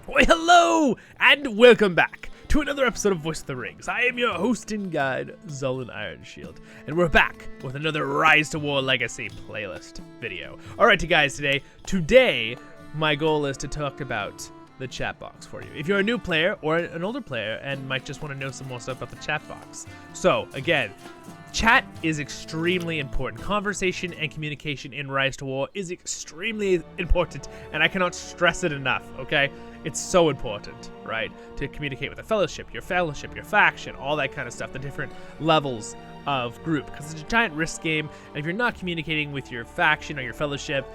Well, hello, and welcome back to another episode of Voice of the Rings. I am your host and guide, Zollin Ironshield, and we're back with another Rise to War Legacy playlist video. Alrighty guys, today my goal is to talk about the chat box for you. If you're a new player or an older player and might just want to know some more stuff about the chat box. So, again, chat is extremely important. Conversation and communication in Rise to War is extremely important, and I cannot stress it enough, okay? It's so important, right? To communicate with the fellowship, your faction, all that kind of stuff, the different levels of group, because it's a giant risk game, and if you're not communicating with your faction or your fellowship,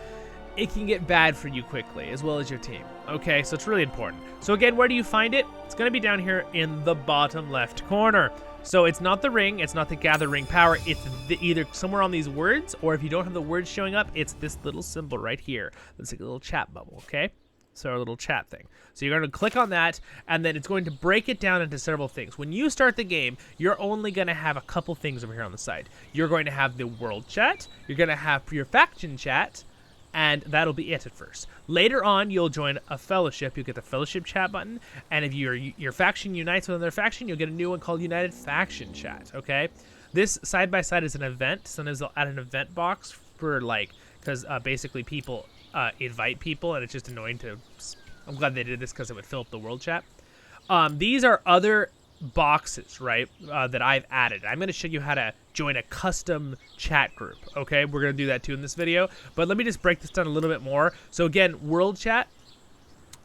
it can get bad for you quickly, as well as your team. Okay, so it's really important. So again, where do you find it? It's going to be down here in the bottom left corner. So it's not the ring, it's not the gather ring power, it's either somewhere on these words, or if you don't have the words showing up, it's this little symbol right here. It's like a little chat bubble, okay? So our little chat thing. So you're going to click on that, and then it's going to break it down into several things. When you start the game, you're only going to have a couple things over here on the side. You're going to have the world chat, you're going to have your faction chat, and that'll be it at first. Later on, you'll join a fellowship. You'll get the fellowship chat button, and if your faction unites with another faction, you'll get a new one called United Faction Chat, okay? This side-by-side is an event. Sometimes they'll add an event box for, like, because basically people invite people, and it's just annoying to... I'm glad they did this because it would fill up the world chat. These are other boxes, right, that I've added. I'm going to show you how to join a custom chat group, okay? We're going to do that too in this video, but let me just break this down a little bit more. So again, world chat,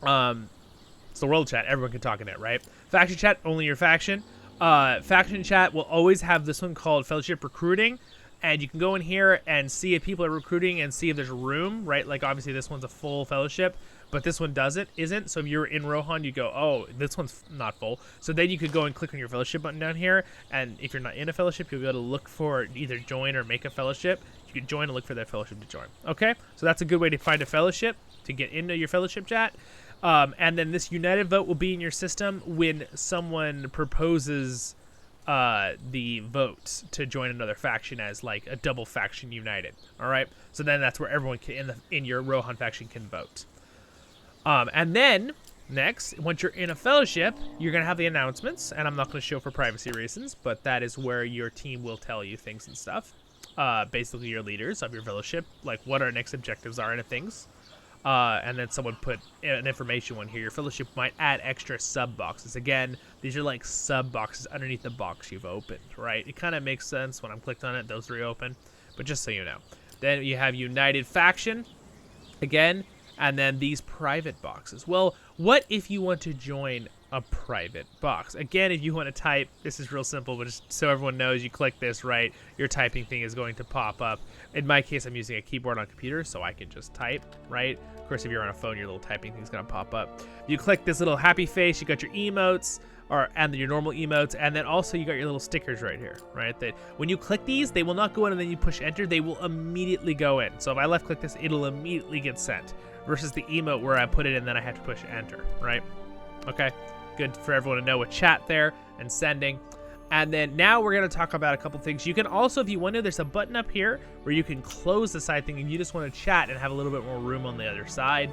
it's the world chat, everyone can talk in it, right? Faction chat, only your faction. Faction chat will always have this one called fellowship recruiting, and you can go in here and see if people are recruiting and see if there's room, right? Like obviously this one's a full fellowship, but this one isn't. So if you're in Rohan, you go, oh, this one's not full. So then you could go and click on your fellowship button down here, and if you're not in a fellowship, you'll be able to look for either join or make a fellowship. You can join and look for that fellowship to join. Okay, so that's a good way to find a fellowship, to get into your fellowship chat. And then this united vote will be in your system when someone proposes the vote to join another faction as like a double faction united. All right, so then that's where everyone can, in your Rohan faction can vote. And then, next, once you're in a fellowship, you're going to have the announcements, and I'm not going to show for privacy reasons, but that is where your team will tell you things and stuff. Basically, your leaders of your fellowship, like what our next objectives are and things. And then someone put an information one here. Your fellowship might add extra sub-boxes. Again, these are like sub-boxes underneath the box you've opened, right? It kind of makes sense when I'm clicked on it, those reopen, but just so you know. Then you have United Faction, again, and then these private boxes. Well, what if you want to join a private box? Again, if you want to type, this is real simple, but just so everyone knows, you click this, right? Your typing thing is going to pop up. In my case, I'm using a keyboard on a computer, so I can just type, right? Of course, if you're on a phone, your little typing thing's gonna pop up. You click this little happy face, you got your emotes, and your normal emotes, and then also you got your little stickers right here, right? That when you click these, they will not go in and then you push enter, they will immediately go in. So if I left click this, it'll immediately get sent, versus the emote where I put it in, then I have to push enter, right? Okay, good for everyone to know with chat there and sending. And then now we're going to talk about a couple things. You can also, if you want to, there's a button up here where you can close the side thing and you just want to chat and have a little bit more room on the other side.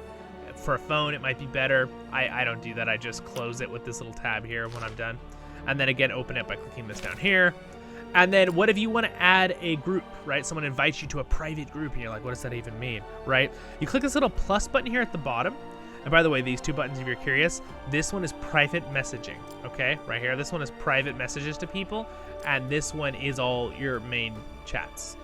For a phone, it might be better. I don't do that. I just close it with this little tab here when I'm done. And then again, open it by clicking this down here. And then what if you want to add a group, right? Someone invites you to a private group and you're like, what does that even mean, right? You click this little plus button here at the bottom. And by the way, these two buttons, if you're curious, this one is private messaging, okay? Right here, this one is private messages to people. And this one is all your main chats,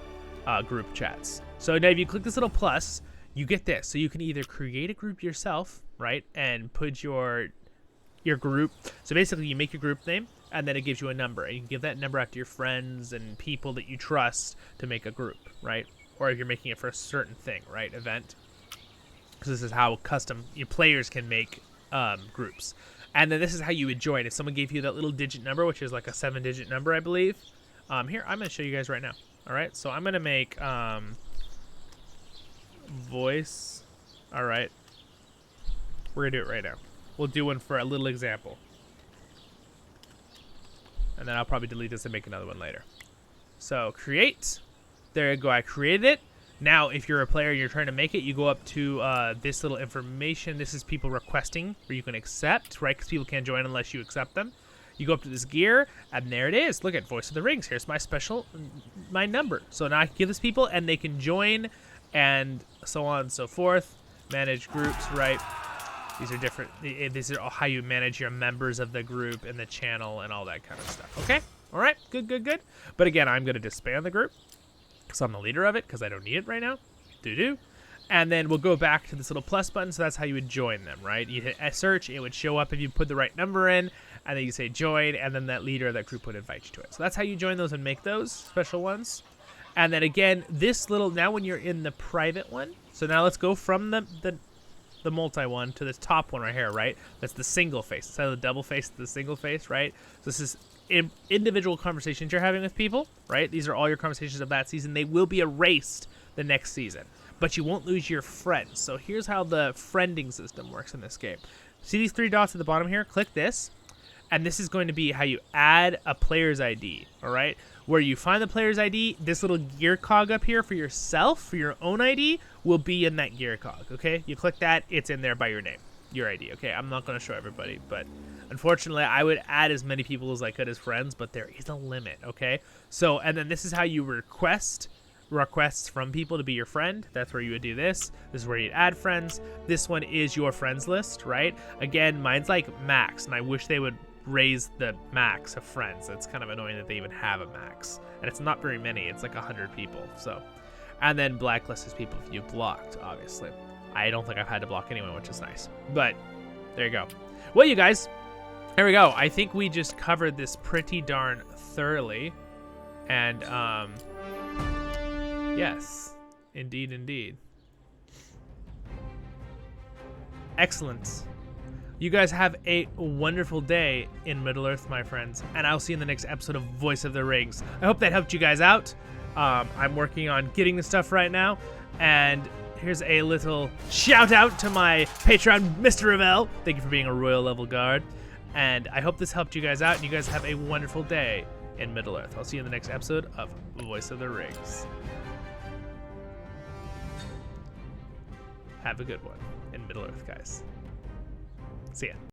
group chats. So now if you click this little plus, you get this. So you can either create a group yourself, right? And put your group. So basically you make your group name, and then it gives you a number, and you can give that number out to your friends and people that you trust to make a group, right? Or if you're making it for a certain thing, right? Event. Because this is how custom your players can make groups. And then this is how you would join. If someone gave you that little digit number, which is like a 7-digit number, I believe. Here, I'm going to show you guys right now. All right, so I'm going to make voice. All right, we're going to do it right now. We'll do one for a little example. And then I'll probably delete this and make another one later. So create. There you go. I created it. Now, if you're a player and you're trying to make it, you go up to this little information. This is people requesting where you can accept, right? Because people can't join unless you accept them. You go up to this gear, and there it is. Look at Voice of the Rings. Here's my number. So now I can give this people, and they can join, and so on and so forth. Manage groups, right? These are different. These are how you manage your members of the group and the channel and all that kind of stuff. Okay? All right. Good, good, good. But again, I'm going to disband the group because I'm the leader of it because I don't need it right now. Do. And then we'll go back to this little plus button. So that's how you would join them, right? You hit search. It would show up if you put the right number in. And then you say join. And then that leader of that group would invite you to it. So that's how you join those and make those special ones. And then again, this little, now when you're in the private one. So now let's go from the multi one to this top one right here, right? That's the single face. Instead of the double face, the single face, right? So this is individual conversations you're having with people, right? These are all your conversations of that season. They will be erased the next season, but you won't lose your friends. So here's how the friending system works in this game. See these 3 dots at the bottom here? Click this, and this is going to be how you add a player's ID, all right? Where you find the player's ID, this little gear cog up here for yourself, for your own ID, will be in that gear cog, okay? You click that, it's in there by your name, your ID, okay? I'm not going to show everybody, but unfortunately, I would add as many people as I could as friends, but there is a limit, okay? So, and then this is how you requests from people to be your friend. That's where you would do this. This is where you'd add friends. This one is your friends list, right? Again, mine's like max, and I wish they would raise the max of friends. It's kind of annoying that they even have a max, and it's not very many. It's like 100 people. So, and then blacklist is people you blocked. Obviously, I don't think I've had to block anyone, which is nice. But there you go. Well, you guys, there we go. I think we just covered this pretty darn thoroughly, and yes, indeed. Excellent. You guys have a wonderful day in Middle-earth, my friends, and I'll see you in the next episode of Voice of the Rings. I hope that helped you guys out. I'm working on getting the stuff right now, and here's a little shout out to my Patreon, MrRevel. Thank you for being a royal level guard, and I hope this helped you guys out, and you guys have a wonderful day in Middle-earth. I'll see you in the next episode of Voice of the Rings. Have a good one in Middle-earth, guys. See ya.